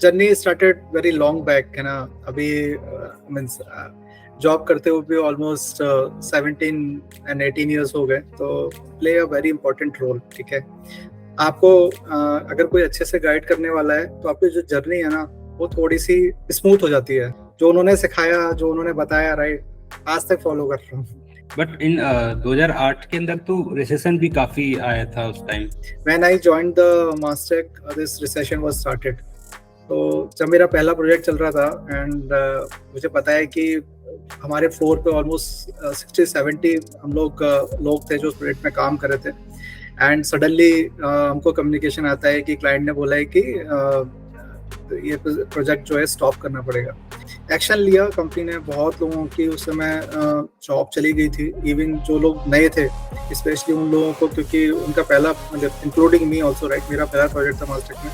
Journey started very long back है ना। अभी मीन्स जॉब करते हुए भी ऑलमोस्ट 17 एंड 18 ईयर्स हो गए, तो play a very important role. ठीक है, आपको अगर कोई अच्छे से गाइड करने वाला है तो आपकी जो जर्नी है ना वो थोड़ी सी स्मूथ हो जाती है। जो उन्होंने सिखाया, जो उन्होंने बताया, राइट, आज तक फॉलो कर रहा हूँ। बट इन 2008 के अंदर तो रिसेशन भी काफी आया था उस time. When I joined the Mastek this recession was started. तो जब मेरा पहला प्रोजेक्ट चल रहा था एंड मुझे पता है कि हमारे फ्लोर पे ऑलमोस्ट 60-70 हम लोग थे जो उस प्रोजेक्ट में काम कर रहे थे। एंड सडनली हमको कम्युनिकेशन आता है कि क्लाइंट ने बोला है कि ये प्रोजेक्ट जो है स्टॉप करना पड़ेगा। एक्शन लिया कंपनी ने। बहुत लोगों की उस समय जॉब चली गई थी, इवन जो लोग नए थे, स्पेशली उन लोगों को, क्योंकि उनका पहला, मतलब इंक्लूडिंग मी ऑल्सो, राइट, मेरा पहला प्रोजेक्ट था मास्टेक में।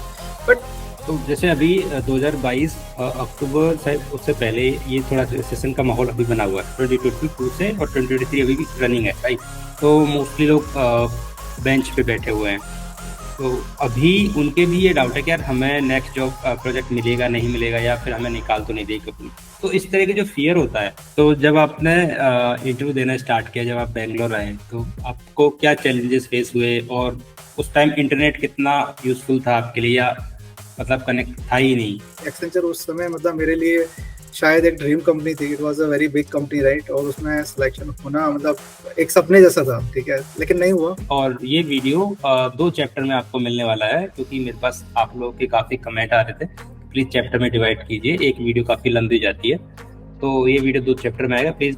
बट तो जैसे अभी 2022 अक्टूबर से उससे पहले ये थोड़ा सेशन का माहौल अभी बना हुआ है 2022 से, और 2023 अभी भी रनिंग है, राइट। तो मोस्टली लोग बेंच पे बैठे हुए हैं, तो अभी उनके भी ये डाउट है कि यार हमें नेक्स्ट जॉब प्रोजेक्ट मिलेगा नहीं मिलेगा, या फिर हमें निकाल तो नहीं देगी कंपनी। तो इस तरह के जो फियर होता है, तो जब आपने इंटरव्यू देना स्टार्ट किया, जब आप बेंगलोर आए, तो आपको क्या चैलेंजेस फेस हुए, और उस टाइम इंटरनेट कितना यूजफुल था आपके लिए, या मतलब कनेक्ट था ही नहीं? एक्सेंचर उस समय मतलब मेरे लिए शायद एक ड्रीम कंपनी थी। It was a very big company, right, और उसमें सिलेक्शन होना मतलब एक सपने जैसा था। ठीक है, लेकिन नहीं हुआ। और ये वीडियो 2 चैप्टर में आपको मिलने वाला है, क्योंकि मेरे पास आप लोगों के काफी कमेंट आ रहे थे, प्लीज चैप्टर में डिवाइड कीजिए, एक वीडियो काफी लंबी जाती है, तो ये वीडियो 2 चैप्टर में आएगा, please.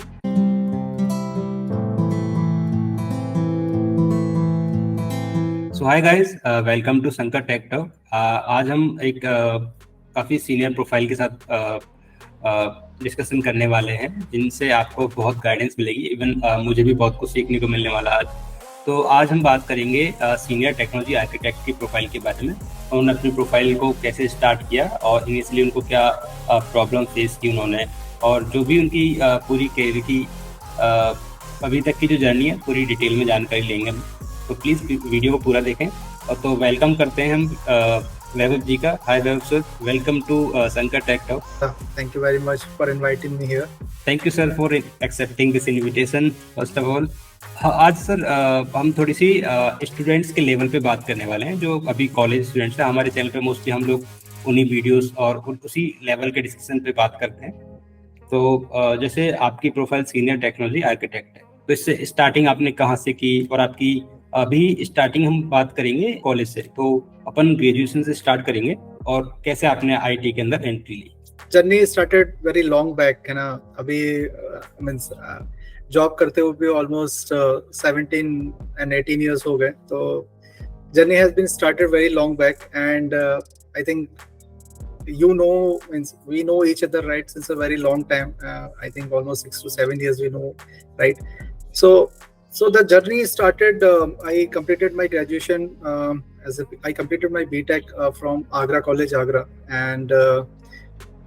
So hi guys, welcome to Shankar tech talk. आज हम एक काफ़ी सीनियर प्रोफाइल के साथ डिस्कशन करने वाले हैं, जिनसे आपको बहुत गाइडेंस मिलेगी। इवन मुझे भी बहुत कुछ सीखने को मिलने वाला आज। तो आज हम बात करेंगे सीनियर टेक्नोलॉजी आर्किटेक्ट की प्रोफाइल के बारे में। उन्होंने अपनी प्रोफाइल को कैसे स्टार्ट किया, और इनिशियली उनको क्या प्रॉब्लम फेस की उन्होंने, और जो भी उनकी पूरी कैरियर की अभी तक की जो जर्नी है, पूरी डिटेल में जानकारी लेंगे हम। तो प्लीज वीडियो को पूरा देखें। और तो वेलकम करते हैं हम वैभव जी का। Hi Vaibhav sir, welcome to Shankar tech talk. Thank you very much for inviting me here. Thank you sir for accepting this invitation first of all. आज सर हम थोड़ी सी स्टूडेंट्स के लेवल पे बात करने वाले हैं, जो अभी कॉलेज स्टूडेंट्स हैं। हमारे चैनल पे मोस्टली हम लोग उन्हीं वीडियोस और उसी लेवल के डिस्कशन पे बात करते हैं। तो जैसे आपकी प्रोफाइल सीनियर टेक्नोलॉजी आर्किटेक्ट है, तो इससे स्टार्टिंग आपने कहाँ से की, और आपकी अभी स्टार्टिंग हम बात करेंगे कॉलेज से, तो अपन ग्रेजुएशन से स्टार्ट करेंगे, और कैसे आपने आईटी के अंदर एंट्री ली। Journey started very long back है ना। अभी मीन्स जॉब करते हुए भी ऑलमोस्ट 17 एंड 18 ईयर्स हो गए, तो journey has been started very long back. And I think you know, means we know each other, right, since a very long time. I think almost 6 to 7 years we know, right. So the journey started. I completed my graduation I completed my BTech from Agra College, Agra, and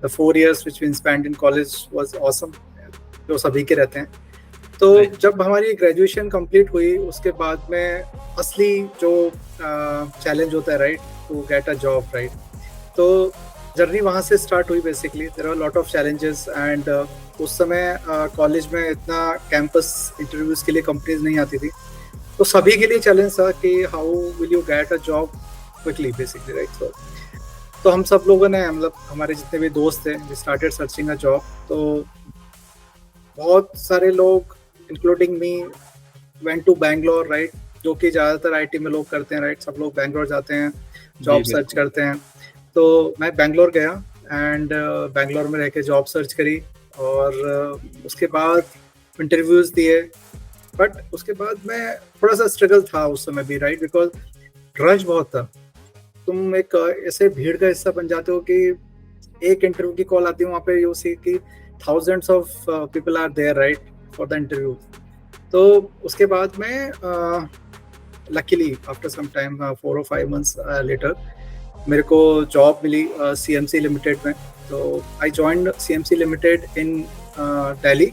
the 4 years which we spent in college was awesome, जो सभी के रहते हैं। तो जब हमारी graduation complete हुई, उसके बाद में असली जो चैलेंज होता है, right, to get a job, right. तो जर्नी वहाँ से स्टार्ट हुई। Basically there are lot of challenges, and उस समय कॉलेज में इतना कैंपस इंटरव्यूज के लिए कंपनीज नहीं आती थी, तो सभी के लिए चैलेंज था कि how will you get a job quickly, basically, right. तो हम सब लोगों ने, मतलब हमारे जितने भी दोस्त थे, we started searching a job. तो बहुत सारे लोग including me went to Bangalore, right, जो कि ज़्यादातर आईटी में लोग करते हैं, राइट। सब लोग बैंगलोर जाते हैं, जॉब सर्च करते हैं। तो मैं बैंगलोर गया, एंड बैंगलोर में रह के जॉब सर्च करी, और उसके बाद इंटरव्यूज़ दिए। बट उसके बाद मैं थोड़ा सा स्ट्रगल था उस समय भी, राइट, बिकॉज रश बहुत था। तुम एक ऐसे भीड़ का हिस्सा बन जाते हो कि एक इंटरव्यू की कॉल आती है, वहाँ पे यू सी कि thousands of people are there, right, for the interview. तो उसके बाद में luckily after some time 4 or 5 months later मेरे को जॉब मिली CMC लिमिटेड में। तो I joined CMC limited in Delhi,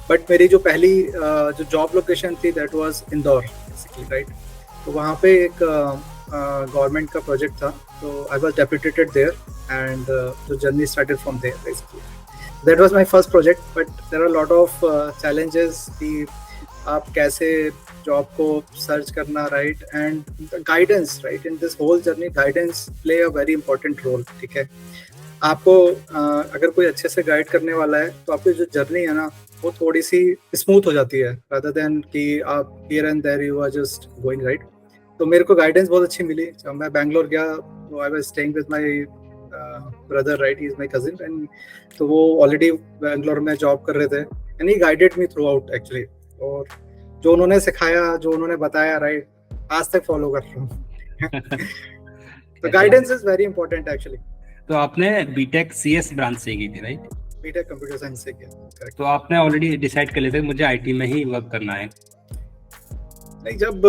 but मेरी जो पहली जो जॉब लोकेशन थी that was Indore, basically, right. तो वहाँ पे एक गवर्नमेंट का प्रोजेक्ट था, तो I was deputated there. and the journey started from there basically. That was my first project, but there are a lot of challenges कि आप कैसे जॉब को सर्च करना, right, and guidance, right, in this whole journey guidance play a very important role. ठीक है, आपको अगर कोई अच्छे से गाइड करने वाला है तो आपकी जो जर्नी है ना वो थोड़ी सी स्मूथ हो जाती है, rather than कि आप here and there you are just going right. तो मेरे को गाइडेंस बहुत अच्छी मिली. जब मैं बैंगलोर गया तो I was staying with my brother, right, he is my cousin, and तो वो ऑलरेडी बैंगलोर में जॉब कर रहे थे, and he guided me through out actually. और जो उन्होंने सिखाया, जो उन्होंने बताया, राइट, आज तक फॉलो कर रहा हूँ. तो guidance is very important actually. तो आपने बीटेक सीएस ब्रांच से की थी, राइट? बीटेक कंप्यूटर साइंस से किया. करेक्ट. तो आपने ऑलरेडी डिसाइड कर लिया था मुझे आईटी में ही वर्क करना है? नहीं, जब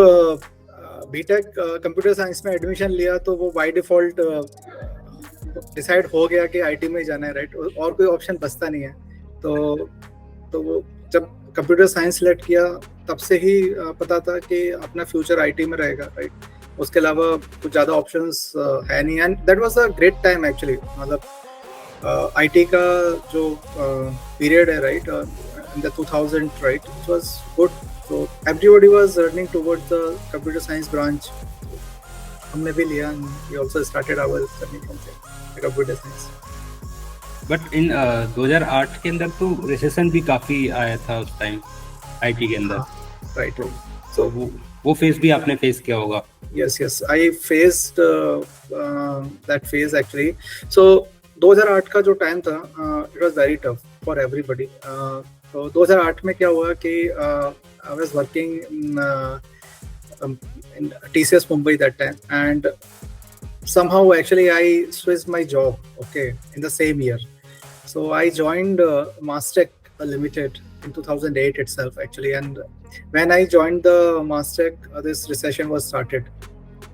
बीटेक कंप्यूटर साइंस में एडमिशन लिया तो वो बाय डिफॉल्ट डिसाइड हो गया कि आईटी में ही जाना है, राइट, और कोई ऑप्शन बचता नहीं है. तो वो जब कंप्यूटर साइंस सिलेक्ट किया तब से ही पता था कि अपना फ्यूचर आईटी में रहेगा, राइट. उसके अलावा कुछ ज़्यादा ऑप्शंस है नहीं, and that was a great time actually. मतलब आईटी का जो पीरियड है, right, in the 2000, right, it was good. So everybody was running towards the computer science branch. हमने भी लिया, and we also started our journey from there, the computer science. But in 2008 के अंदर तो recession भी काफी आया था उस टाइम आईटी के अंदर, राइट. तो वो फेज भी आपने फेस किया होगा? Yes, I faced that phase actually. So 2008 का जो टाइम था, it was very tough for everybody. तो 2008 में क्या हुआ कि I was working in TCS Mumbai that time, and somehow actually I switched my job, okay, in the same year. So I joined Mastech Limited in 2008 itself actually, and when I joined the Mastech, this recession was started.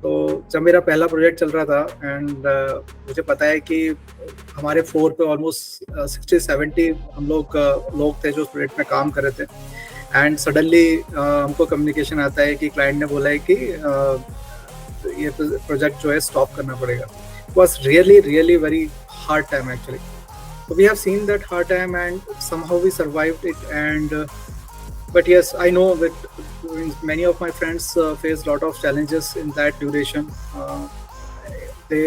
तो जब मेरा पहला project चल रहा था, and मुझे पता है कि हमारे फ्लोर पे ऑलमोस्ट 60-70 हम लोग थे जो उस प्रोजेक्ट में काम कर रहे थे, एंड सडनली हमको कम्युनिकेशन आता है कि क्लाइंट ने बोला है कि ये प्रोजेक्ट जो है स्टॉप करना पड़ेगा. It was really very hard time actually. So we have seen that hard time, and somehow we survived it. And but yes, I know that many of my friends faced a lot of challenges in that duration. They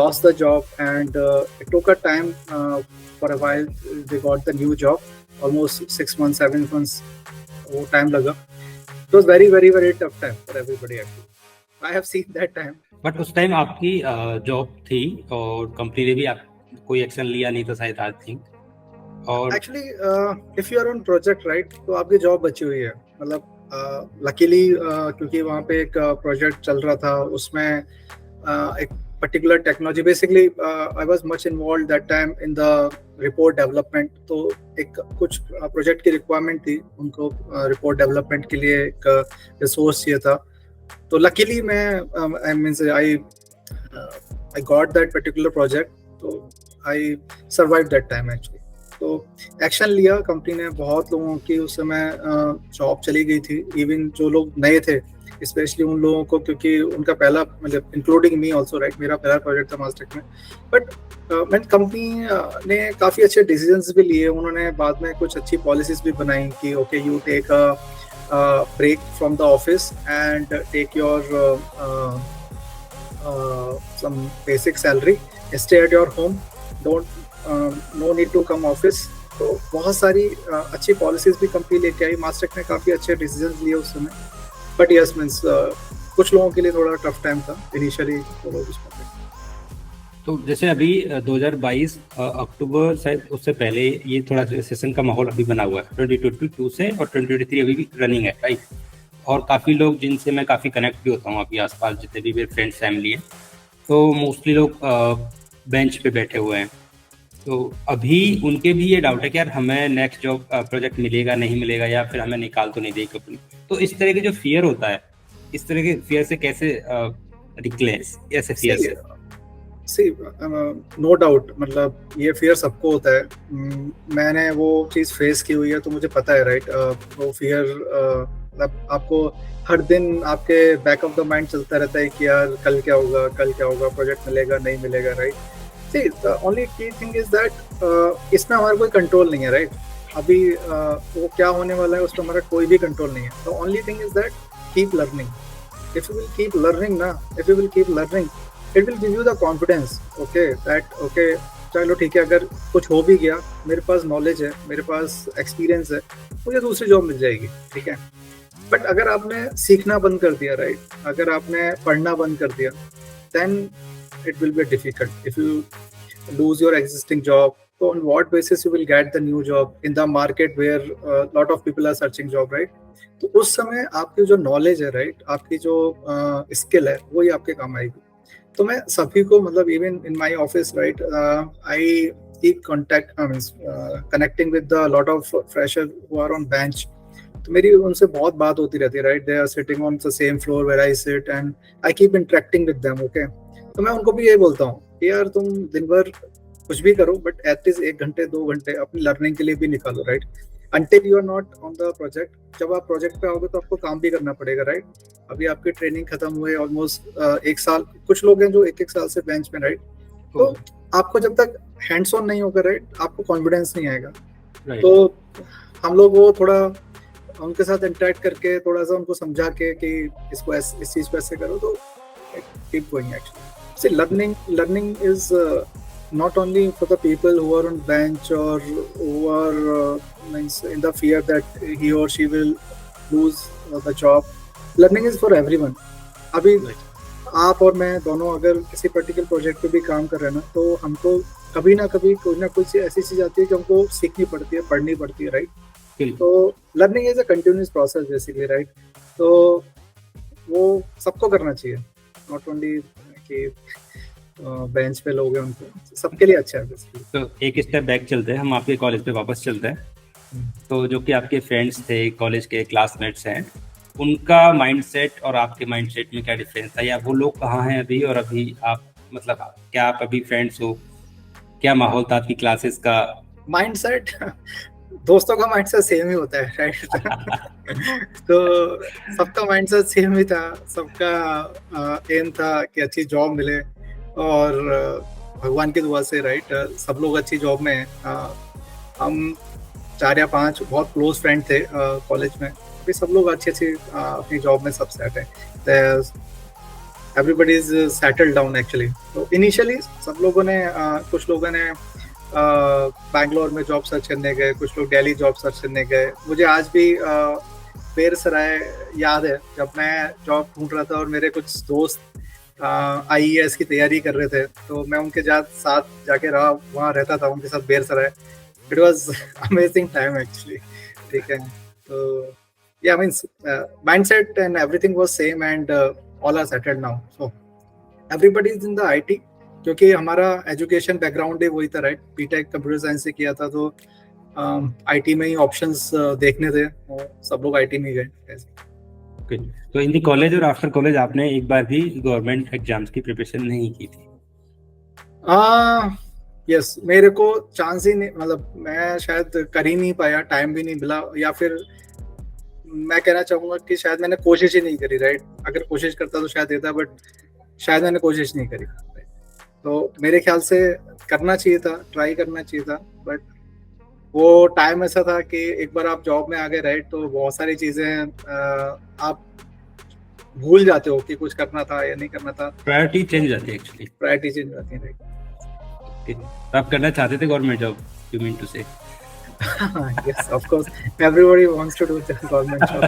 lost the job, and it took a time. For a while, they got the new job. Almost 6 months, 7 months. वो time लगा. It was very tough time for everybody actually. I have seen that time. But उस time आपकी job थी और company ने भी आप कोई एक्शन लिया नहीं था शायद, आई थिंक. और actually if you are on project, right, तो आपकी जॉब बची हुई है. मतलब लकीली क्योंकि वहाँ पे एक प्रोजेक्ट चल रहा था, उसमें एक particular technology, basically I was much involve that time in the report development. तो एक कुछ प्रोजेक्ट की रिक्वायरमेंट थी, उनको रिपोर्ट डेवलपमेंट के लिए एक रिसोर्स चाहिए था. तो लकीली मैं I got that particular project. तो I survive that time actually. तो एक्शन लिया कंपनी ने. बहुत लोगों की उस समय जॉब चली गई थी, इवन जो लोग नए थे, स्पेशली उन लोगों को, क्योंकि उनका पहला, मतलब इंक्लूडिंग मी ऑल्सो, राइट, मेरा पहला प्रोजेक्ट था मास्टेक में. बट कंपनी ने काफ़ी अच्छे डिसीजंस भी लिए. उन्होंने बाद में कुछ अच्छी पॉलिसीज भी बनाई कि okay, you take a break from the office and take your some basic salary, stay at your home, no need to come office. तो बहुत सारी अच्छी पॉलिसीज भी कंपनी लेके आई. मास्टेक ने काफ़ी अच्छे डिसीजंस लिए उस समय. बट यस, मीन्स कुछ लोगों के लिए थोड़ा टफ टाइम था इनिशियली. तो जैसे अभी 2022 अक्टूबर शायद, उससे पहले ये थोड़ा सेशन का माहौल अभी बना हुआ है 2022 से, और 2023 अभी भी रनिंग है, राइट. और काफ़ी लोग जिनसे मैं काफ़ी कनेक्ट भी होता हूँ अभी आसपास, जितने भी मेरे फ्रेंड्स फैमिली है, तो मोस्टली लोग बेंच पे बैठे हुए हैं. तो अभी उनके भी ये डाउट है कि यार हमें नेक्स्ट जॉब प्रोजेक्ट मिलेगा नहीं मिलेगा, या फिर हमें निकाल तो नहीं देगी कंपनी. तो इस तरह के जो फियर होता है, इस तरह के फियर से कैसे निकले, ऐसे फियर से? सी नो डाउट, मतलब ये फियर सबको होता है. मैंने वो चीज़ फेस की हुई है, तो मुझे पता है, राइट. वो फियर मतलब आपको हर दिन आपके बैक ऑफ द माइंड चलता रहता है कि यार कल क्या होगा, प्रोजेक्ट मिलेगा नहीं मिलेगा, right. See, the only key thing is that इसमें हमारा कोई कंट्रोल नहीं है, राइट? अभी वो क्या होने वाला है उस पर हमारा कोई भी कंट्रोल नहीं है. The only thing is that keep learning. If you will keep learning ना, if you will keep learning, it will give you the confidence. Okay, that okay, चलो ठीक है, अगर कुछ हो भी गया, मेरे पास नॉलेज है, मेरे पास एक्सपीरियंस है, मुझे दूसरी जॉब मिल जाएगी, ठीक है. बट अगर आपने सीखना बंद कर दिया, राइट, अगर आपने पढ़ना बंद कर दिया, then it will be difficult. If you lose your existing job, so on what basis you will get the new job in the market where lot of people are searching job, right? तो उस समय आपकी जो knowledge है, right, आपकी जो skill है, वही आपके काम आएगी. तो मैं सभी को, मतलब even in my office, right, I keep contact, I means connecting with the lot of fresher who are on bench. तो मेरी उनसे बहुत बात होती रहती है, right. They are sitting on the same floor where I sit and I keep interacting with them. Okay, तो मैं उनको भी यही बोलता हूँ कि यार तुम दिन भर कुछ भी करो, बट एटलीस्ट 1 घंटे 2 घंटे अपनी लर्निंग के लिए भी निकालो, right. Until you are not on the project, जब आप प्रोजेक्ट पे आओगे तो आपको काम भी करना पड़ेगा, राइट. अभी आपकी ट्रेनिंग खत्म हुए ऑलमोस्ट 1 साल, कुछ लोग हैं जो 1-1 साल से बेंच में, राइट. तो आपको जब तक हैंड्स ऑन नहीं होगा, राइट, आपको कॉन्फिडेंस नहीं आएगा. तो हम लोग वो थोड़ा उनके साथ इंटरेक्ट करके, थोड़ा सा उनको समझा के कि इसको इस चीज को ऐसे करो, तो keep going. Actually see, learning is not only for the people who are on bench or who are means in the fear that he or she will lose the job. Learning is for everyone. अभी आप और मैं दोनों अगर किसी particular project पे भी काम कर रहे हैं ना, तो हमको कभी ना कभी कोई ना कोई ऐसी चीज आती है कि हमको सीखनी पड़ती है, पढ़नी पड़ती है, राइट. तो learning is a continuous process basically, right. तो वो सबको करना चाहिए, नॉट ओनली कि बेंच पे लोग हैं, उनको, सबके लिए अच्छा है बेसिकली. तो एक स्टेप बैक चलते हैं, हम आपके कॉलेज पे वापस चलते हैं. तो जो कि आपके फ्रेंड्स थे, कॉलेज के क्लासमेट्स हैं, उनका माइंडसेट और आपके माइंडसेट में क्या डिफरेंस था, या वो लोग कहाँ हैं अभी और अभी आप, मतलब क्या आप अभी फ्रेंड्स हो, क्या माहौल था आपकी क्लासेस का? माइंडसेट दोस्तों का माइंडसेट सेम ही होता है, राइट. तो सबका माइंडसेट सेम ही था, सबका एम था कि अच्छी जॉब मिले, और भगवान की दुआ से, राइट, सब लोग अच्छी जॉब में हैं. हम 4 या 5 बहुत क्लोज फ्रेंड थे कॉलेज में, अभी सब लोग अच्छी अपनी जॉब में सब सेट है. Everybody is settled down actually. तो इनिशियली सब लोगों ने कुछ लोगों ने बैंगलोर में जॉब सर्च करने गए, कुछ लोग दिल्ली जॉब सर्च करने गए. मुझे आज भी बेरसराय याद है, जब मैं जॉब ढूंढ रहा था और मेरे कुछ दोस्त IAS की तैयारी कर रहे थे, तो मैं उनके साथ जाके रहा, वहाँ रहता था उनके साथ Bersarai. It was amazing time actually, ठीक है. तो yeah, I mean, mindset and everything was same and all are settled now. So everybody is in the IT, क्योंकि हमारा एजुकेशन बैकग्राउंड है वही था, राइट. बीटेक कंप्यूटर साइंस से किया था, तो IT में ही ऑप्शंस देखने थे, और सब लोग IT में गए. तो इन दी कॉलेज और आफ्टर कॉलेज आपने एक बार भी गवर्नमेंट एग्जाम्स की प्रिपरेशन नहीं की थी? यस, मेरे को चांस ही नहीं, मतलब मैं शायद कर ही नहीं पाया, टाइम भी नहीं मिला, या फिर मैं कहना चाहूंगा कि शायद मैंने कोशिश ही नहीं करी, राइट. अगर कोशिश करता तो शायद देता, बट शायद मैंने कोशिश नहीं करी. तो मेरे ख्याल से करना चाहिए था, ट्राई करना चाहिए था, बट वो टाइम ऐसा था कि एक बार आप जॉब में आ गए, राइट, तो बहुत सारी चीजें आप भूल जाते हो कि कुछ करना था या नहीं करना था. प्रायोरिटी चेंज जाती है एक्चुअली. प्रायोरिटी चेंज जाती है, राइट. तो आप करना चाहते थे government job, you mean to say? Yes, of course. Everybody wants to do the government job.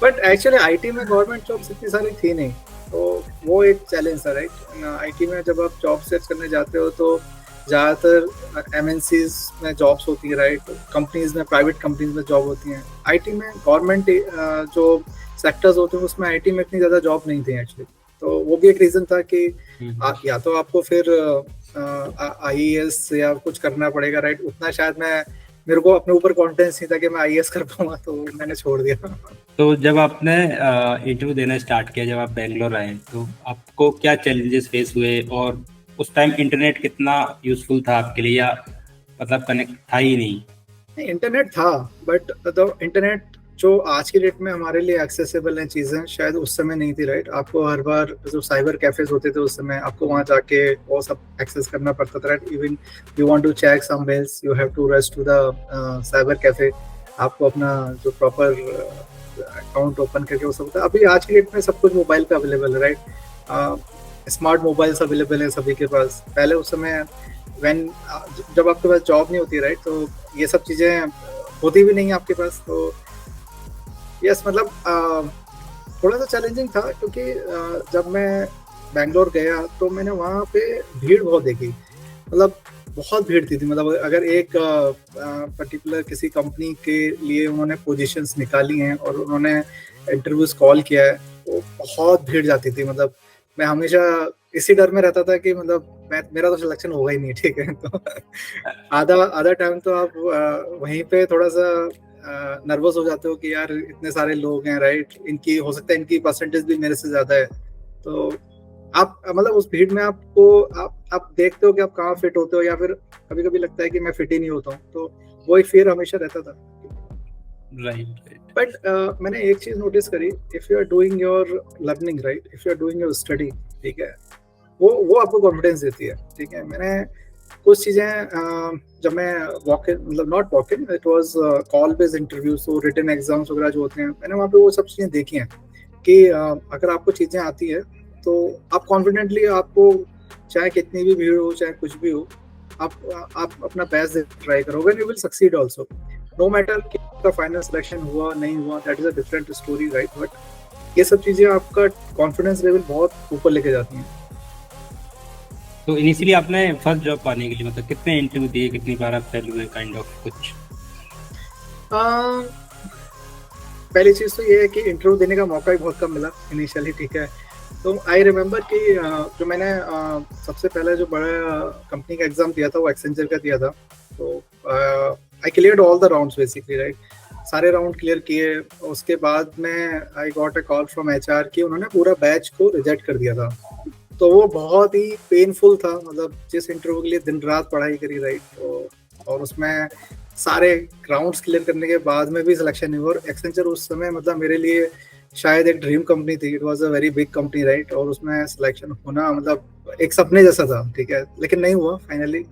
But actually IT में government jobs इतनी सारी थी नहीं, तो वो एक चैलेंज था, राइट. IT में जब आप जॉब सर्च करने जाते हो तो ज़्यादातर MNCs में जॉब्स होती है, राइट. कंपनीज में, प्राइवेट कंपनीज में जॉब होती हैं. IT में गवर्नमेंट जो सेक्टर्स होते हैं उसमें IT में इतनी ज़्यादा जॉब नहीं थी एक्चुअली. तो वो भी एक रीज़न था कि या तो आपको फिर IAS या कुछ करना पड़ेगा, राइट. उतना शायद मेरे को अपने ऊपर कॉन्फिडेंस नहीं था कि मैं IAS कर पाऊंगा, तो मैंने छोड़ दिया. तो जब आपने इंटरव्यू देना स्टार्ट किया, जब आप बेंगलोर आए, तो आपको क्या चैलेंजेस फेस हुए, और उस टाइम इंटरनेट कितना यूजफुल था आपके लिए, या मतलब कनेक्ट था ही नहीं? इंटरनेट था, बट द इंटरनेट जो आज की डेट में हमारे लिए एक्सेसिबल हैं चीज़ें, शायद उस समय नहीं थी, राइट। आपको हर बार जो साइबर कैफेज होते थे उस समय आपको वहाँ जाके वो सब एक्सेस करना पड़ता था, right. Even you want to check some mails, you have to rush to the cyber cafe. आपको अपना जो प्रॉपर अकाउंट ओपन करके वो सब होता है। अभी आज की डेट में सब कुछ मोबाइल पे अवेलेबल है, राइट। स्मार्ट मोबाइल्स अवेलेबल है सभी के पास। पहले उस समय व्हेन जब आपके पास जॉब नहीं होती, राइट, तो ये सब चीज़ें होती भी नहीं आपके पास। तो यस, मतलब थोड़ा सा चैलेंजिंग था, क्योंकि जब मैं बैंगलोर गया तो मैंने वहाँ पे भीड़ बहुत देखी। मतलब बहुत भीड़ थी मतलब अगर एक पर्टिकुलर किसी कंपनी के लिए उन्होंने पोजीशंस निकाली हैं और उन्होंने इंटरव्यूज कॉल किया है, तो बहुत भीड़ जाती थी। मतलब मैं हमेशा इसी डर में रहता था कि मतलब मेरा तो सिलेक्शन होगा ही नहीं, ठीक है। तो आधा आधा टाइम तो आप वहीं पे थोड़ा सा नर्वस हो जाते हो कि यार इतने सारे लोग हैं, राइट, इनकी हो सकता है इनकी परसेंटेज भी मेरे से ज्यादा है। तो आप मतलब उस भीड़ में आपको आप देखते हो कि आप कहाँ फिट होते हो, या फिर कभी कभी लगता है कि मैं फिट ही नहीं होता हूँ। तो वो एक फियर हमेशा रहता था, राइट। बट मैंने एक चीज नोटिस करी, if you are doing your learning, right, if you are doing your study, ठीक है, वो आपको कॉन्फिडेंस देती है, ठीक है। मैंने कुछ चीज़ें जब मैं वॉक इन, मतलब not walk in, it was call based interview, so written exams वगैरह जो होते हैं, मैंने वहाँ पे वो सब चीज़ें देखी हैं कि अगर आपको चीज़ें आती है तो आप कॉन्फिडेंटली, आपको चाहे कितनी भी भीड़ हो, चाहे कुछ भी हो, आप अपना बेस्ट ट्राई करो, when you will succeed also, no matter कि आपका फाइनल सिलेक्शन हुआ नहीं हुआ, that is a different story, right. But ये सब चीज़ें आपका कॉन्फिडेंस लेवल बहुत ऊपर लेके जाती हैं। तो इनिशियली आपने फर्स्ट जॉब पाने के लिए मतलब कितने इंटरव्यू दिए, कितनी बार आप फेल हुए, काइंड ऑफ कुछ? पहली चीज़ तो ये है कि इंटरव्यू देने का मौका ही बहुत कम मिला इनिशियली, ठीक है। तो आई रिमेम्बर कि जो मैंने सबसे पहले जो बड़ा कंपनी का एग्जाम दिया था वो एक्सेंचर का दिया था। तो आई cleared all the rounds basically, right, सारे राउंड क्लियर किए। उसके बाद में I got a call from HR कि उन्होंने पूरा बैच को रिजेक्ट कर दिया था। तो वो बहुत ही पेनफुल था, मतलब जिस इंटरव्यू के लिए दिन रात पढ़ाई करी, राइट, तो और उसमें सारे राउंड्स क्लियर करने के बाद में भी सिलेक्शन नहीं हुआ। और एक्सेंचर उस समय मतलब मेरे लिए शायद एक ड्रीम कंपनी थी, it was a very big company, right, और उसमें सिलेक्शन होना मतलब एक सपने जैसा था, ठीक है, लेकिन नहीं हुआ फाइनली।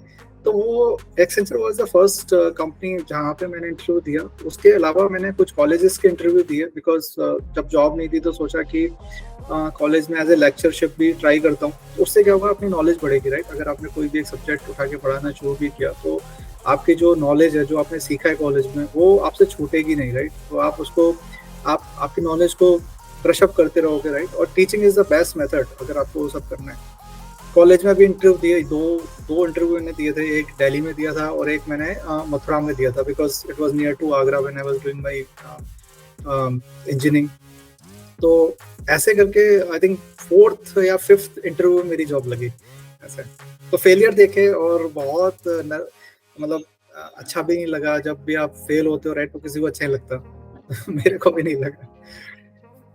तो वो Accenture was the first company जहाँ पे मैंने इंटरव्यू दिया। उसके अलावा मैंने कुछ कॉलेजेस के इंटरव्यू दिए, बिकॉज जब जॉब नहीं थी तो सोचा कि कॉलेज में एज ए लेक्चरशिप भी ट्राई करता हूँ। तो उससे क्या होगा, अपनी नॉलेज बढ़ेगी, राइट। अगर आपने कोई भी एक सब्जेक्ट उठा के पढ़ाना शुरू भी किया तो आपकी जो नॉलेज है, जो आपने सीखा है कॉलेज में, वो आपसे छूटेगी नहीं, राइट। तो आप उसको आपकी नॉलेज को ब्रश अप करते रहोगे, राइट। और teaching is the best method अगर आपको वो सब करना है। कॉलेज में भी इंटरव्यू दिए, दो इंटरव्यू मैंने दिए थे, एक दिल्ली में दिया था और एक मैंने मथुरा में दिया था, because it was near to Agra when I was doing my engineering. तो ऐसे करके आई थिंक फोर्थ या फिफ्थ इंटरव्यू में मेरी जॉब लगी ऐसे। तो फेलियर देखे और बहुत मतलब अच्छा भी नहीं लगा। जब भी आप फेल होते हो, राइट, तो किसी को अच्छा नहीं लगता। मेरे को भी नहीं लगा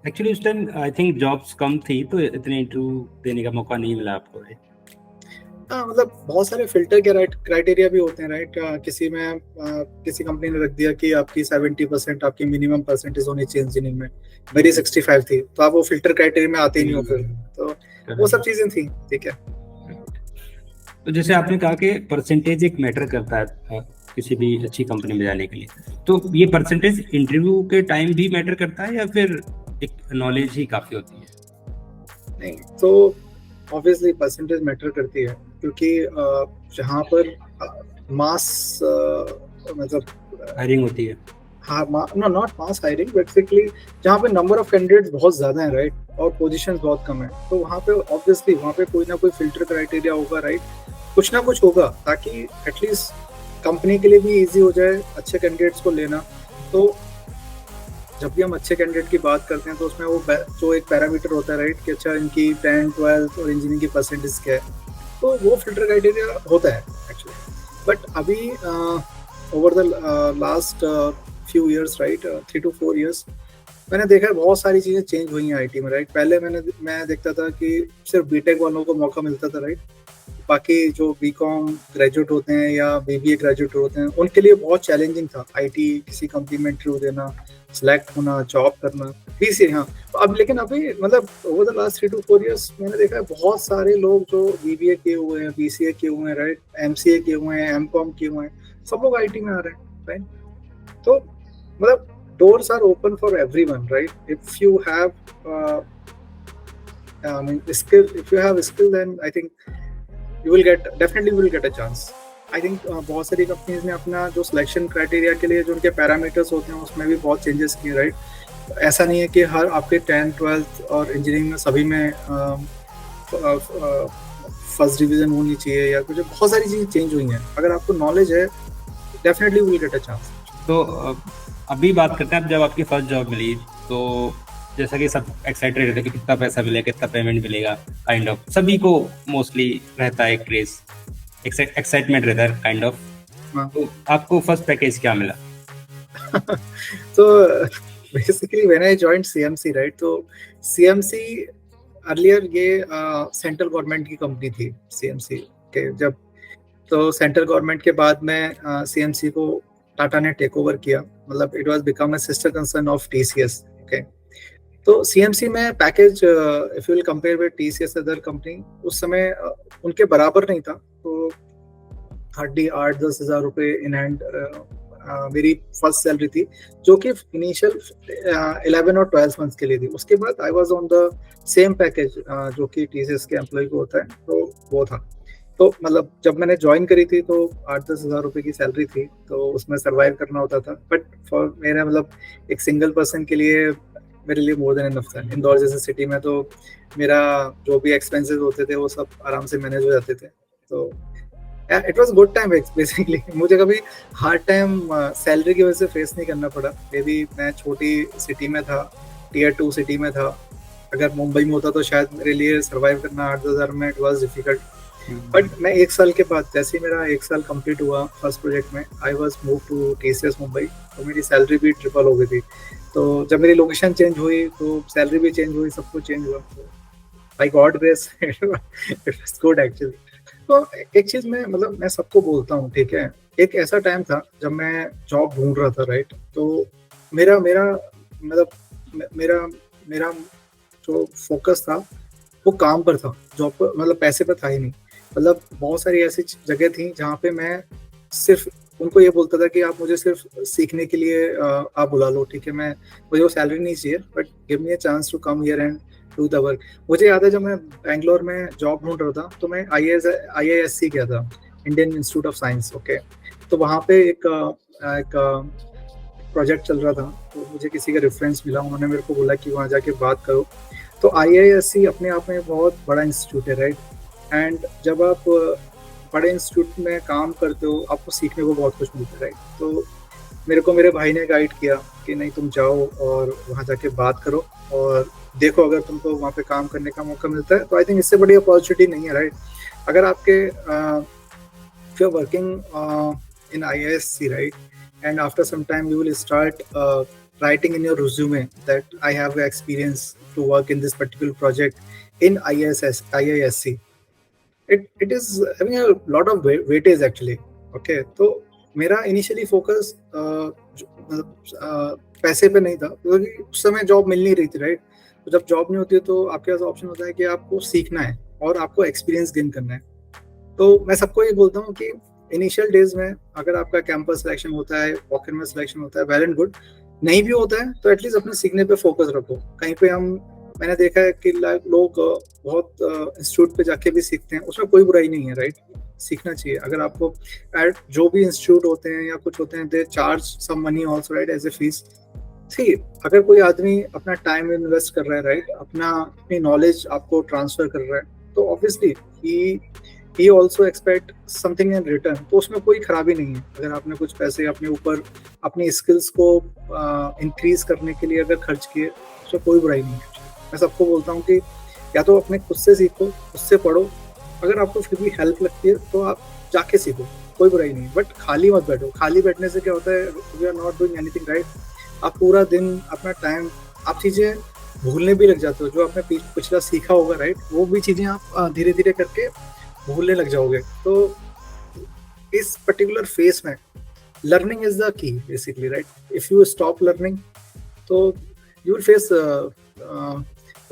एक्चुअली उस टाइम आई थिंक जॉब्स कम थी तो इतने इंटरव्यू देने का मौका नहीं मिला आपको, राइट? हाँ, मतलब बहुत सारे फिल्टर के क्राइटेरिया भी होते हैं, राइट। किसी में किसी कंपनी ने रख दिया कि आपकी 70% आपकी मिनिमम परसेंटेज होनी चाहिए इंजीनियरिंग में, मेरी 65 थी, तो आप वो फिल्टर क्राइटेरिया में आते ही नहीं हो फिर। तो वो सब चीजें थी, ठीक है। तो जैसे आपने कहा कि परसेंटेज एक मैटर करता है किसी भी अच्छी कंपनी में जाने के लिए, तो ये परसेंटेज इंटरव्यू के टाइम भी मैटर करता है या फिर एक नॉलेज ही काफी होती है? नहीं, तो ऑब्वियसली परसेंटेज मैटर करती है, क्योंकि जहाँ पर मास मतलब हायरिंग होती है। हाँ, no not mass hiring, basically जहाँ पे नंबर ऑफ कैंडिडेट्स बहुत ज्यादा हैं, राइट, और पोजीशंस बहुत कम है, तो वहाँ पे ऑब्वियसली वहाँ पे कोई ना कोई फिल्टर क्राइटेरिया होगा, राइट, कुछ ना कुछ होगा, ताकि एटलीस्ट कंपनी के लिए भी इजी हो जाए अच्छे कैंडिडेट्स को लेना। तो जब भी हम अच्छे कैंडिडेट की बात करते हैं तो उसमें वो जो एक पैरामीटर होता है, राइट, कि अच्छा इनकी 10, 12 और इंजीनियरिंग की परसेंटेज क्या है, तो वो फिल्टर क्राइटेरिया होता है एक्चुअली। बट अभी over the last few years, right, 3 to 4 years, मैंने देखा है बहुत सारी चीजें चेंज हुई हैं आईटी में, राइट। पहले मैं देखता था कि सिर्फ बीटेक वालों को मौका मिलता था, राइट, बाकी जो बीकॉम ग्रेजुएट होते हैं या बीबीए ग्रेजुएट होते हैं उनके लिए बहुत चैलेंजिंग था आईटी किसी कंपनी में इंटरव्यू देना, सिलेक्ट होना, जॉब करना। पीसी हाँ, अब लेकिन अभी मतलब over the last 3 to 4 years मैंने देखा है बहुत सारे लोग जो बीबीए किए हुए हैं, बीसीए किए हुए हैं, राइट, एमसीए किए हुए हैं, एमकॉम किए हुए हैं, सब लोग आईटी में आ रहे हैं, राइट। तो मतलब doors are open for everyone, right? If you have skill, if you have skill, then I think you will get a chance. I think बहुत सारी कंपनीज ने अपना जो सिलेक्शन क्राइटेरिया के लिए जो उनके पैरामीटर्स होते हैं उसमें भी बहुत चेंजेस किए, राइट। ऐसा नहीं है कि हर आपके 10th 12th और इंजीनियरिंग में सभी में फर्स्ट डिवीजन होनी चाहिए या कुछ, बहुत सारी चीज़ें चेंज हुई हैं। अगर आपको नॉलेज है definitely will get a chance. तो अभी बात करते हैं, जब आपकी फर्स्ट जॉब मिली तो जैसा कि सब एक्साइटेड रहते हैं कि कितना पैसा मिलेगा, कितना पेमेंट मिलेगा, काइंड ऑफ सभी को मोस्टली रहता है क्रेज, एक्साइटमेंट रहता है काइंड ऑफ। तो आपको फर्स्ट पैकेज क्या मिला? तो basically when I joined CMC, right, तो सीएमसी अर्लियर ये सेंट्रल गवर्नमेंट की कंपनी थी सीएमसी के। जब तो सेंट्रल गवर्नमेंट के बाद में सीएमसी को टाटा ने टेक ओवर किया, मतलब it was become a sister concern of TCS, okay. तो सीएमसी में package if you will compare with TCS other company, उस समय उनके बराबर नहीं था। तो हार्डली 8-10 हज़ार रुपए इन हैंड मेरी फर्स्ट सैलरी थी, जो कि इनिशियल 11 और 12 मंथ्स के लिए थी। उसके बाद I was on the same package जो कि टीसीएस के एम्प्लॉय को होता है, तो वो था। तो मतलब जब मैंने ज्वाइन करी थी तो 8-10 हज़ार रुपए की सैलरी थी, तो उसमें सर्वाइव करना होता था। बट फॉर मेरा मतलब एक सिंगल पर्सन के लिए मेरे लिए मोर देन इनफ था। इंदौर जैसे सिटी में तो मेरा जो भी एक्सपेंसेस होते थे वो सब आराम से मैनेज हो जाते थे। तो it was good time basically. मुझे कभी हार्ड टाइम सैलरी की वजह से फेस नहीं करना पड़ा। मे बी मैं छोटी सिटी में था, Tier 2 सिटी में था। अगर मुंबई में होता तो शायद मेरे लिए सर्वाइव करना 8-10 हज़ार में इट वाज डिफिकल्ट। बट मैं 1 साल के बाद, जैसे ही मेरा 1 साल कंप्लीट हुआ फर्स्ट प्रोजेक्ट में, I was move to TCS Mumbai, तो मेरी सैलरी भी ट्रिपल हो गई थी। तो जब मेरी लोकेशन चेंज हुई तो सैलरी भी चेंज हुई, सब कुछ चेंज हुआ। By God grace it was good actually. तो एक चीज में मतलब मैं सबको बोलता हूँ, ठीक है, एक ऐसा टाइम था जब मैं जॉब ढूंढ रहा था, राइट। तो मेरा मतलब मेरा जो फोकस था वो काम पर था, जॉब पर मतलब पैसे पर था ही नहीं। मतलब बहुत सारी ऐसी जगह थी जहाँ पे मैं सिर्फ उनको ये बोलता था कि आप मुझे सिर्फ सीखने के लिए आप बुला लो, ठीक है, मुझे वो सैलरी नहीं चाहिए, but give me a chance to come here and do the work. मुझे याद है जब मैं बैंगलोर में जॉब ढूंढ रहा था तो मैं IISc गया था, Indian institute of science, okay. तो वहाँ पे एक प्रोजेक्ट चल रहा था, तो मुझे किसी का रेफरेंस मिला, उन्होंने मेरे को बोला कि वहाँ जाके बात करो। तो IISc अपने आप में बहुत बड़ा इंस्टीट्यूट है, राइट। एंड जब आप बड़े इंस्टीट्यूट में काम करते हो आपको सीखने को बहुत कुछ मिलता है, राइट। तो मेरे भाई ने गाइड किया कि नहीं, तुम जाओ और वहाँ जाके बात करो और देखो अगर तुमको वहाँ पे काम करने का मौका मिलता है तो आई थिंक इससे बड़ी अपॉर्चुनिटी नहीं है, राइट। अगर आपके if you're working in IISc, right, and after some time you will start writing in your resume that I have experience to work in this particular project in IISc. It is having a lot of weightage actually, okay. तो मेरा initially focus पैसे पे नहीं था, क्योंकि उस समय job मिल नहीं रही थी, राइट। तो जब जॉब नहीं होती है तो आपके पास ऑप्शन होता है कि आपको सीखना है और आपको एक्सपीरियंस गेन करना है। तो मैं सबको ये बोलता हूँ कि इनिशियल डेज में अगर आपका कैंपस सिलेक्शन होता है, वॉक-इन में सिलेक्शन होता है, वेल एंड गुड। नहीं भी होता है तो एटलीस्ट अपने सीखने पे फोकस रखो। कहीं पे मैंने देखा है कि लोग बहुत इंस्टीट्यूट पे जाके भी सीखते हैं, उसमें कोई बुराई नहीं है, राइट। सीखना चाहिए। अगर आपको जो भी इंस्टीट्यूट होते हैं या कुछ होते हैं, they charge some money also, right, as a fee. See, अगर कोई आदमी अपना टाइम इन्वेस्ट कर रहा है, राइट, अपनी नॉलेज आपको ट्रांसफर कर रहा है, तो obviously he also expect something in return. तो उसमें कोई खराबी नहीं है अगर आपने कुछ पैसे अपने ऊपर अपनी स्किल्स को इंक्रीज करने के लिए अगर खर्च किए, उसमें कोई बुराई नहीं है। मैं सबको बोलता हूँ कि या तो अपने खुद से सीखो, खुद से पढ़ो, अगर आपको फिर भी हेल्प लगती है तो आप जाके सीखो, कोई बुराई नहीं। बट खाली मत बैठो। खाली बैठने से क्या होता है, we are not doing anything, right. आप पूरा दिन अपना टाइम, आप चीज़ें भूलने भी लग जाते हो जो आपने पिछला सीखा होगा, राइट। वो भी चीज़ें आप धीरे धीरे करके भूलने लग जाओगे। तो इस पर्टिकुलर फेस में learning is the key basically, right. If you stop learning तो you will face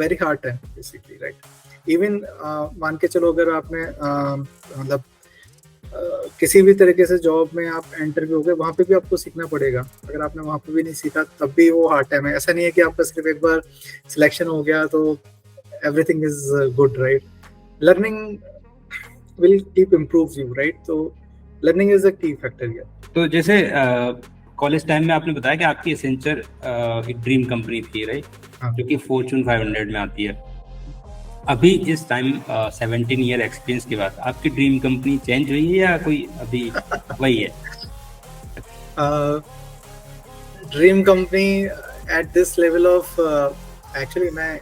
very hard time basically, right. Even मान के चलो अगर आपने मतलब किसी भी तरीके से जॉब में आप एंटर भी हो गए, वहाँ पे भी आपको सीखना पड़ेगा। अगर आपने वहाँ पे भी नहीं सीखा तब भी वो हार्ड टाइम है। ऐसा नहीं है कि आपका सिर्फ एक बार सिलेक्शन हो गया तो everything is good, right. Learning will keep improve you, right. तो लर्निंग इज अ की फैक्टर हियर। तो जैसे कॉलेज टाइम में आपने बताया कि आपकी एसेंचर एक ड्रीम कंपनी थी, राइट, हाँ। जो कि फॉर्च्यून 500 में आती है। अभी इस टाइम 17 ईयर एक्सपीरियंस के बाद आपकी ड्रीम कंपनी चेंज हुई है या कोई अभी वही है? Dream company at this level of, actually मैं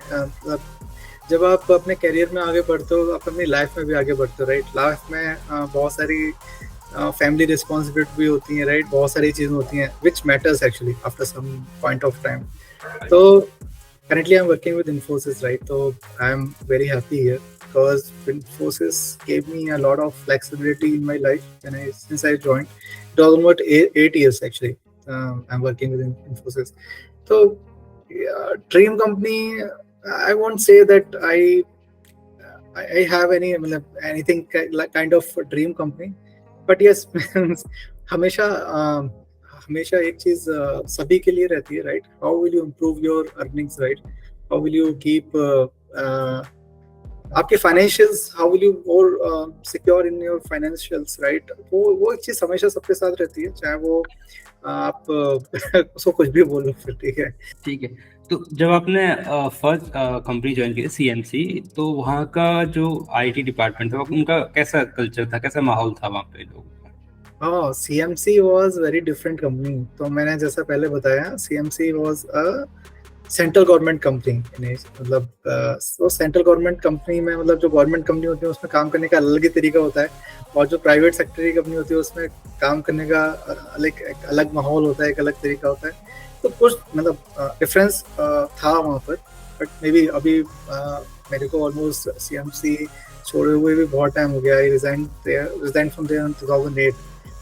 जब आप अपने करियर में आगे बढ़ते हो, आप अपनी लाइफ में भी आगे बढ़ते हो, राइट। लाइफ में बहुत सारी फैमिली रिस्पॉन्सिबिलिटी भी होती हैं, राइट। बहुत सारी चीज़ें होती हैं which matters actually after some point of time. तो currently I'm working with Infosys, right? So I'm very happy here because Infosys gave me a lot of flexibility in my life since I joined. It was almost 8 years actually. I'm working with Infosys. So dream company, I won't say that I have anything like kind of a dream company, but yes, हमेशा हमेशा एक चीज सभी के लिए रहती है, right. How will you improve your earnings, right. How will you keep आपके financials, how will you more secure in your financials, right. वो एक चीज हमेशा सबके साथ रहती है, चाहे वो आप उसको कुछ भी बोलो फिर, ठीक है। ठीक है। तो जब आपने फर्स्ट कंपनी ज्वाइन की सीएमसी, तो वहाँ का जो आईटी डिपार्टमेंट था उनका कैसा कल्चर था, कैसा माहौल था वहाँ पे लोगों का? हाँ, CMC was very different company. तो मैंने जैसा पहले बताया, CMC was a central government company. मतलब तो सेंट्रल गवर्नमेंट कंपनी में, मतलब जो गवर्नमेंट कंपनी होती है उसमें काम करने का अलग ही तरीका होता है, और जो प्राइवेट सेक्टर की कंपनी होती है उसमें काम करने का एक अलग माहौल होता है, एक अलग तरीका होता है। तो कुछ मतलब डिफरेंस था वहाँ पर। बट मे बी अभी मेरे को ऑलमोस्ट सीएमसी छोड़े हुए भी बहुत टाइम हो गया। I resign from there in 2008।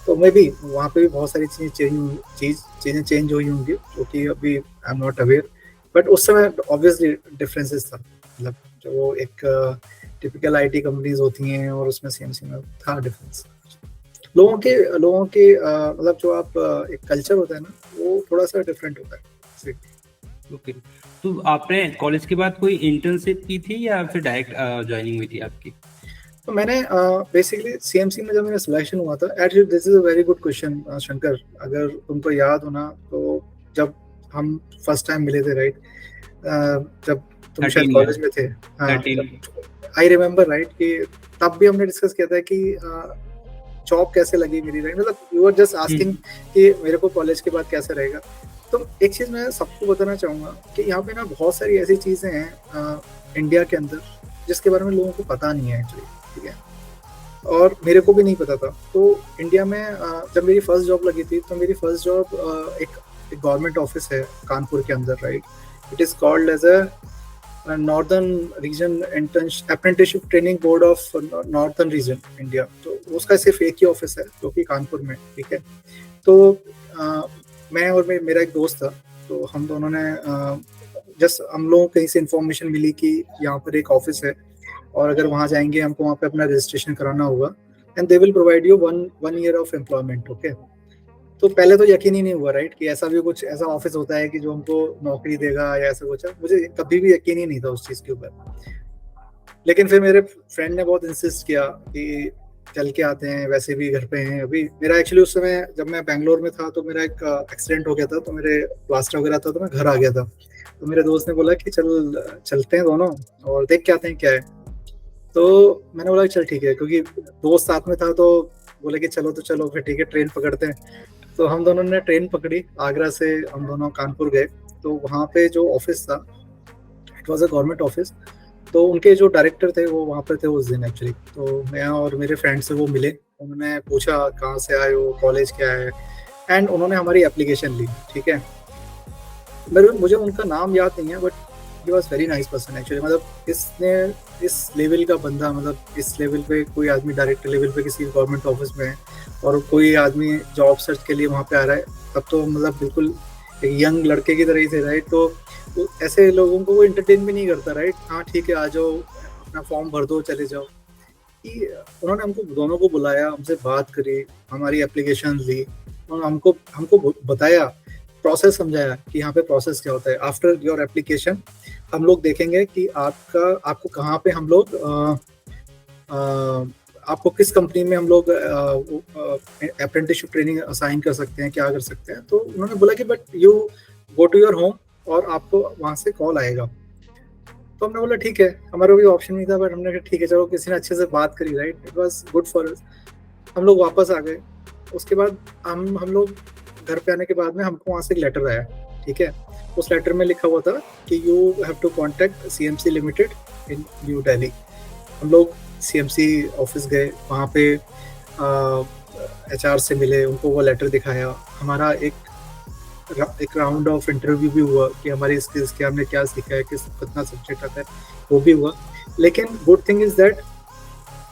तो मे बी वहाँ पे भी बहुत सारी चीज़ें चेंज हुई होंगी, जो कि अभी I am not aware. But उस समय ऑब्वियसली डिफरेंसेस था, मतलब जो एक टिपिकल आईटी कंपनीज होती हैं और उसमें सीएमसी में था डिफरेंस। लोगों के मतलब जो आप एक कल्चर होता है ना, वो थोड़ा सा डिफरेंट होता है। ओके। तो आपने कॉलेज के बाद कोई इंटर्नशिप की थी या फिर डायरेक्ट ज्वाइनिंग हुई थी आपकी? तो मैंने बेसिकली सीएमसी में जब मेरा सिलेक्शन हुआ था, actually this is a very good question Shankar. अगर तुमको याद हो ना, तो जब हम फर्स्ट टाइम मिले थे, राइट, जब तुम शायद कॉलेज में थे, हाँ, आई रिमेम्बर, राइट, कि तब भी हमने डिस्कस किया था कि जॉब कैसे लगी मेरी, राइट। मतलब यू आर जस्ट आस्किंग कि मेरे को कॉलेज के बाद कैसे रहेगा। तो एक चीज मैं सबको बताना चाहूंगा कि यहाँ पे ना बहुत सारी ऐसी चीजें हैं इंडिया के अंदर जिसके बारे में लोगों को पता नहीं है एक्चुअली, ठीक है। और मेरे को भी नहीं पता था। तो इंडिया में जब मेरी फर्स्ट जॉब लगी थी, तो मेरी फर्स्ट जॉब एक गवर्नमेंट ऑफिस है कानपुर के अंदर, right. It is called as a northern region apprenticeship training board of northern region India. तो उसका सिर्फ एक ही ऑफिस है जो कि कानपुर में, ठीक है। तो मैं और मेरा एक दोस्त था, तो हम दोनों ने जस्ट हम लोगों को कहीं से इन्फॉर्मेशन मिली कि यहाँ पर एक ऑफिस है, और अगर वहाँ जाएंगे हमको वहाँ पे अपना रजिस्ट्रेशन कराना होगा, and they will provide you one year of employment, okay. तो पहले तो यकीन ही नहीं हुआ, राइट, कि ऐसा भी कुछ ऐसा ऑफिस होता है कि जो हमको नौकरी देगा या ऐसा कुछ। मुझे कभी भी यकीन ही नहीं था उस चीज़ के ऊपर। लेकिन फिर मेरे फ्रेंड ने बहुत इंसिस्ट किया कि चल के आते हैं, वैसे भी घर पे हैं अभी। मेरा एक्चुअली उस समय जब मैं बैंगलोर में था, तो मेरा एक एक्सीडेंट हो गया था, तो मेरे प्लास्टर वगैरह था, तो मैं घर आ गया था। तो मेरे दोस्त ने बोला कि चलते हैं दोनों और देख के आते हैं क्या है। तो मैंने बोला चल ठीक है, क्योंकि दोस्त साथ में था, तो बोले कि चलो, तो चलो फिर ठीक है, ट्रेन पकड़ते हैं। तो हम दोनों ने ट्रेन पकड़ी, आगरा से हम दोनों कानपुर गए। तो वहाँ पे जो ऑफिस था, it was a government office. तो उनके जो डायरेक्टर थे वो वहाँ पर थे उस दिन एक्चुअली। तो मैं और मेरे फ्रेंड से वो मिले, उन्होंने पूछा कहाँ से आए हो, कॉलेज क्या है, एंड उन्होंने हमारी एप्लीकेशन ली, ठीक है। मुझे उनका नाम याद नहीं है, but he was very nice person actually, मतलब इसने इस लेवल का बंदा, मतलब इस लेवल पे कोई आदमी डायरेक्टर लेवल पे किसी गवर्नमेंट ऑफिस में है और कोई आदमी जॉब सर्च के लिए वहाँ पे आ रहा है, तब तो मतलब बिल्कुल एक यंग लड़के की तरह ही थे, राइट। तो ऐसे लोगों को वो एंटरटेन भी नहीं करता, राइट। हाँ ठीक है, आ जाओ, अपना फॉर्म भर दो, चले जाओ। कि उन्होंने हमको दोनों को बुलाया, हमसे बात करी, हमारी एप्लीकेशन ली और हमको हमको बताया, प्रोसेस समझाया कि यहाँ पे प्रोसेस क्या होता है। आफ्टर योर एप्लीकेशन हम लोग देखेंगे कि आपको कहाँ पे हम लोग आपको किस कंपनी में हम लोग अप्रेंटिसशिप ट्रेनिंग असाइन कर सकते हैं, क्या कर सकते हैं। तो उन्होंने बोला कि but you go to your home और आपको वहाँ से कॉल आएगा। तो हमने बोला ठीक है, हमारा भी ऑप्शन नहीं था, बट हमने कहा ठीक है चलो, किसी ने अच्छे से बात करी, right, it was good for us. हम लोग वापस आ गए। उसके बाद हम लोग घर पे आने के बाद में हमको वहाँ से एक लेटर आया, ठीक है। उस लेटर में लिखा हुआ था कि you have to contact CMC limited in New Delhi. हम लोग CMC ऑफिस गए, वहाँ पे HR से मिले, उनको वो लेटर दिखाया। हमारा एक राउंड ऑफ इंटरव्यू भी हुआ कि हमारी स्किल्स क्या, हमने क्या सीखा है, कितना सब्जेक्ट आता है, वो भी हुआ। लेकिन गुड थिंग इज दैट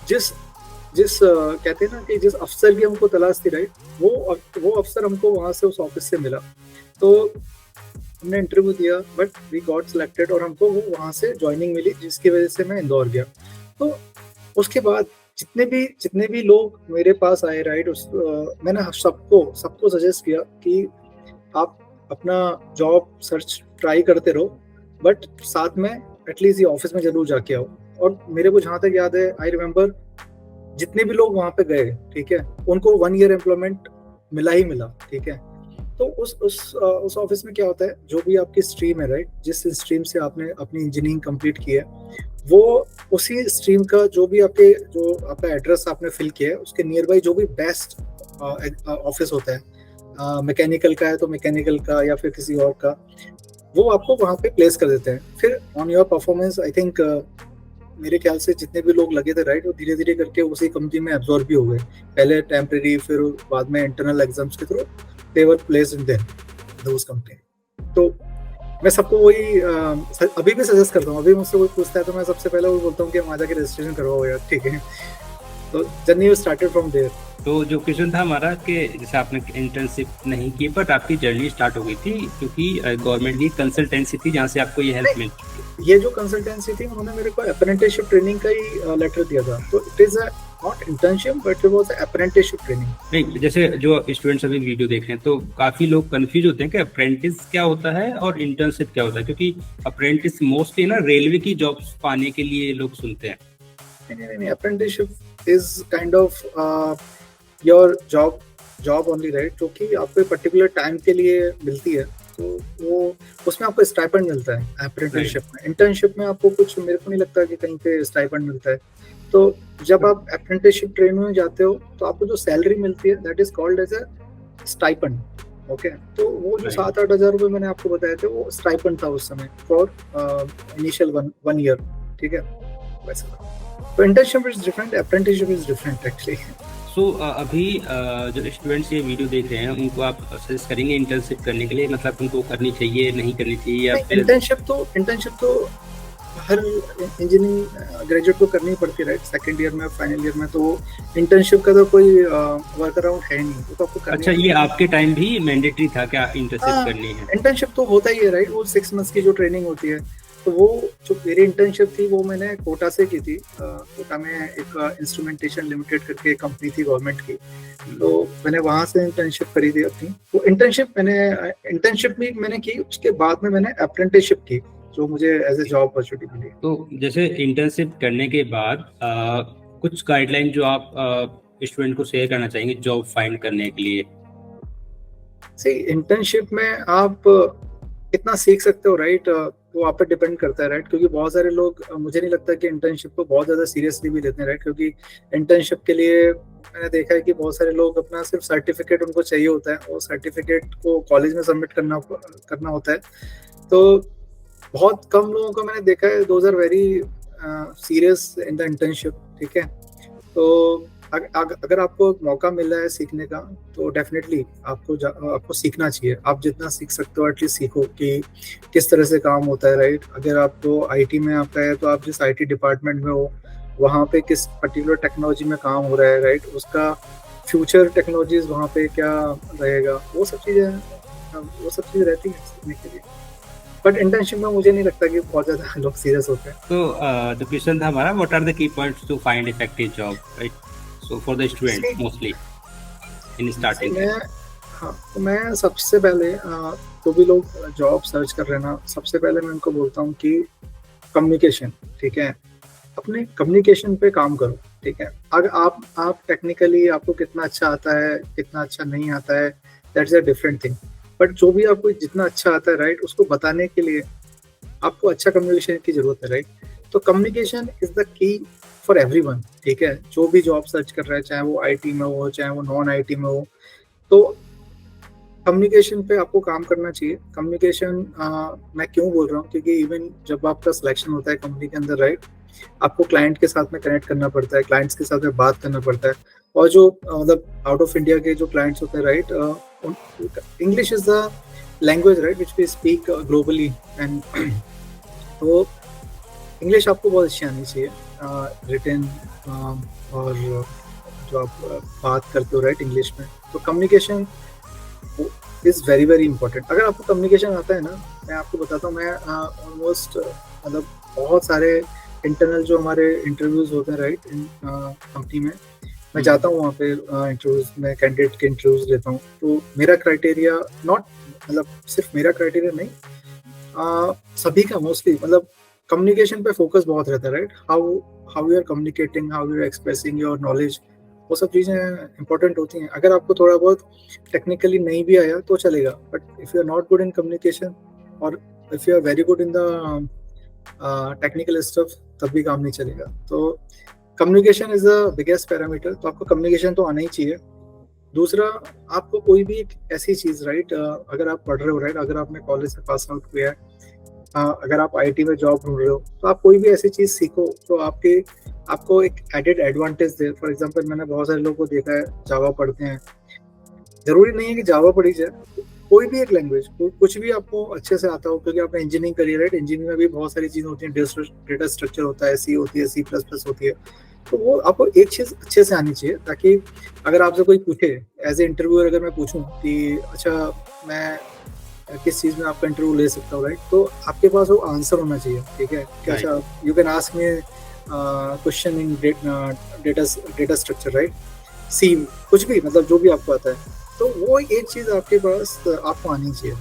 जिस कहते हैं ना कि जिस अफसर की हमको तलाश थी, राइट, वो अफसर हमको वहाँ से उस ऑफिस से मिला। तो हमने इंटरव्यू दिया, बट वी गॉट सिलेक्टेड और हमको वो वहाँ से ज्वाइनिंग मिली, जिसकी वजह से मैं इंदौर गया। तो उसके बाद जितने भी लोग मेरे पास आए, राइट, मैंने सबको सजेस्ट किया कि आप अपना जॉब सर्च ट्राई करते रहो, बट साथ में एटलीस्ट ये ऑफिस में जरूर जाके आओ। और मेरे को जहाँ तक याद है, आई रिमेम्बर, जितने भी लोग वहाँ पे गए, ठीक है, उनको 1 ईयर एम्प्लॉयमेंट मिला ही मिला, ठीक है। तो उस ऑफिस में क्या होता है, जो भी आपकी स्ट्रीम है, राइट, जिस स्ट्रीम से आपने अपनी इंजीनियरिंग कंप्लीट की है, वो उसी स्ट्रीम का जो आपका एड्रेस आपने फिल किया है, उसके नियर बाई जो भी बेस्ट ऑफिस होता है, मैकेनिकल का है तो मैकेनिकल का, या फिर किसी और का, वो आपको वहाँ पे प्लेस कर देते हैं। फिर on your performance, I think मेरे ख्याल से जितने भी लोग लगे थे, राइट, वो धीरे धीरे करके उसी कंपनी में एब्जॉर्ब भी हो गए। पहले टेम्परेरी, फिर बाद में इंटरनल एग्जाम्स के through they were placed in those company. तो मैं सबको वही अभी भी सजेस्ट करता हूँ। अभी मुझसे कोई पूछता है तो मैं सबसे पहले वो बोलता हूँ कि वहाँ जाके रजिस्ट्रेशन करवाओ यार, ठीक है। तो जर्नी स्टार्टेड फ्रॉम देयर। तो जो क्वेश्चन था हमारा कि जैसे आपने इंटर्नशिप नहीं की, बट आपकी जर्नी स्टार्ट हो गई थी क्योंकि गवर्नमेंट की कंसल्टेंसी थी जहाँ से आपको ये हेल्प मिल चुकी। ये जो कंसल्टेंसी थी, उन्होंने मेरे को अप्रेंटिसशिप ट्रेनिंग का ही लेटर दिया था। तो it is not internship, but it was apprenticeship training. नहीं, जैसे जो स्टूडेंट्स अभी वीडियो देख रहे हैं तो काफी लोग कंफ्यूज होते हैं कि अप्रेंटिस क्या होता है और इंटर्नशिप क्या होता है, क्योंकि अप्रेंटिस मोस्टली ना रेलवे की जॉब्स पाने के लिए लोग सुनते हैं। नहीं, apprenticeship is kind of your job only, right, जो कि आपको पर्टिकुलर टाइम के लिए मिलती है। तो वो उसमें आपको स्टाइपेंड मिलता है अप्रेंटिसशिप में। इंटर्नशिप में आपको कुछ, मेरे को नहीं लगता कि कहीं पे स्टाइपेंड मिलता है। तो जब आप अप्रेंटिसशिप ट्रेनिंग में जाते हो तो आपको जो सैलरी मिलती है, that is called as a stipend. Okay, तो वो जो 7-8 हज़ार रुपये मैंने आपको बताए थे, वो स्टाइपेंड था उस समय फॉर इनिशियल वन ईयर, ठीक है, वैसा। तो internship is different, apprenticeship is different actually. So अभी जो स्टूडेंट्स ये वीडियो देख रहे हैं उनको आप सजेस्ट करेंगे इंटर्नशिप करने के लिए, मतलब उनको करनी चाहिए, नहीं करनी चाहिए, या फिर इंटर्नशिप तो हर इंजीनियरिंग ग्रेजुएट को करनी पड़ती है, राइट, सेकंड ईयर में, फाइनल ईयर में। तो इंटर्नशिप का तो कोई वर्क अराउंड है नहीं, तो आपको करनी। अच्छा, ये आपके टाइम भी मैंडेटरी था क्या इंटर्नशिप करनी है? इंटर्नशिप तो होता ही है, राइट, वो 6 मंथ्स की जो ट्रेनिंग होती है। तो वो जो मेरी इंटर्नशिप थी, वो मैंने कोटा से की थी। कोटा में एक इंस्ट्रूमेंटेशन लिमिटेड करके कंपनी थी गवर्नमेंट की, तो मैंने वहाँ से इंटर्नशिप करी थी अपनी। वो इंटर्नशिप भी मैंने की, उसके बाद में मैंने अप्रेंटिसशिप की, जो मुझे एज ए जॉब अपॉर्चुनिटी मिली। तो जैसे इंटर्नशिप करने के बाद कुछ गाइडलाइन जो आप स्टूडेंट को शेयर करना चाहेंगे जॉब फाइंड करने के लिए? इंटर्नशिप में आप कितना सीख सकते हो, राइट, वो आप पे डिपेंड करता है, राइट। क्योंकि बहुत सारे लोग, मुझे नहीं लगता कि इंटर्नशिप को बहुत ज्यादा सीरियसली भी लेते हैं, राइट। क्योंकि इंटर्नशिप के लिए मैंने देखा है कि बहुत सारे लोग अपना सिर्फ सर्टिफिकेट उनको चाहिए होता है, और सर्टिफिकेट को कॉलेज में सबमिट करना होता है। तो बहुत कम लोगों को मैंने देखा है, those are very serious in the internship, ठीक है। तो अगर आपको मौका मिल रहा है सीखने का तो डेफिनेटली आपको सीखना चाहिए। आप जितना सीख सकते हो एटलीस्ट सीखो कि किस तरह से काम होता है, राइट। अगर आपको आईटी में आपका है तो आप जिस आईटी डिपार्टमेंट में हो वहाँ पे किस पर्टिकुलर टेक्नोलॉजी में काम हो रहा है, राइट, उसका फ्यूचर टेक्नोलॉजीज वहाँ पे क्या रहेगा, वो सब चीज़ें रहती हैं सीखने के लिए। बट इंटर्नशिप में मुझे नहीं लगता कि बहुत ज़्यादा लोग सीरियस होते हैं। तो द क्वेश्चन था हमारा, what are the key points to find effective job, right? So for the student mostly in starting. तो मैं सबसे पहले तो भी लोग जॉब सर्च कर रहे हैं ना, सबसे पहले मैं उनको बोलता हूँ कि कम्युनिकेशन, ठीक है, अपने कम्युनिकेशन पे काम करो, ठीक है। अगर आप टेक्निकली आपको कितना अच्छा आता है कितना अच्छा नहीं आता है, that's a different thing. But जो भी आपको जितना अच्छा आता है, राइट, उसको बताने के लिए आपको अच्छा कम्युनिकेशन की जरूरत है, राइट। तो कम्युनिकेशन इज द की फॉर एवरीवन, ठीक है। जो भी जॉब सर्च कर रहा है, चाहे वो आईटी में हो चाहे वो नॉन आईटी में हो, तो कम्युनिकेशन पे आपको काम करना चाहिए। कम्युनिकेशन मैं क्यों बोल रहा हूँ, क्योंकि इवन जब आपका सिलेक्शन होता है कंपनी के अंदर, राइट, आपको क्लाइंट के साथ में कनेक्ट करना पड़ता है, क्लाइंट्स के साथ में बात करना पड़ता है। और जो मतलब आउट ऑफ इंडिया के जो क्लाइंट्स होते हैं, right, English is the language, right, which we speak globally. And तो इंग्लिश आपको बहुत अच्छी आनी चाहिए, रिटन और जो आप बात करते हो, राइट, इंग्लिश में। तो communication is very very important. अगर आपको कम्युनिकेशन आता है ना, मैं आपको बताता हूँ, मैं ऑलमोस्ट मतलब बहुत सारे इंटरनल जो हमारे इंटरव्यूज होते हैं, राइट, इन कंपनी में मैं जाता हूँ, वहाँ पे इंटरव्यूज में कैंडिडेट के इंटरव्यूज लेता हूँ। तो मेरा क्राइटेरिया नॉट मतलब सिर्फ मेरा क्राइटेरिया नहीं, सभी का मोस्टली मतलब कम्युनिकेशन पे फोकस बहुत रहता है, right. How you are communicating, how you are expressing your knowledge, वो सब चीज़ें इंपॉर्टेंट होती हैं। अगर आपको थोड़ा बहुत टेक्निकली नहीं भी आया तो चलेगा, but if you are not good in communication और if you are very good in the technical stuff, तब भी काम नहीं चलेगा। तो communication is the biggest parameter. तो आपको कम्युनिकेशन तो आना ही चाहिए। दूसरा, आपको कोई भी एक ऐसी चीज़, राइट, अगर आप पढ़ रहे हो, राइट, अगर आपने कॉलेज से पास आउट किया है, अगर आप आईटी में जॉब ढूंढ रहे हो, तो आप कोई भी ऐसी चीज़ सीखो तो आपको एक एडेड एडवांटेज दे। फॉर एग्जांपल, मैंने बहुत सारे लोगों को देखा है जावा पढ़ते हैं, जरूरी नहीं है कि जावा पढ़ी जाए, कोई भी एक लैंग्वेज, कुछ भी आपको अच्छे से आता हो, क्योंकि आपने इंजीनियरिंग करी है, राइट। इंजीनियरिंग में भी बहुत सारी चीज़ें होती हैं, डेटा स्ट्रक्चर होता है, सी होती है, C++ होती है। तो वो आपको एक चीज़ अच्छे से आनी चाहिए, ताकि अगर आपसे कोई पूछे एज ए इंटरव्यूअर, अगर मैं पूछूं कि अच्छा मैं किस चीज़ में आपका इंटरव्यू ले सकता हूँ, राइट, तो आपके पास वो आंसर होना चाहिए, ठीक है। कि अच्छा you can ask me question in data structure, right, see, कुछ भी, मतलब जो भी आपको आता है, तो वो एक चीज़ आपके पास आपको आनी चाहिए।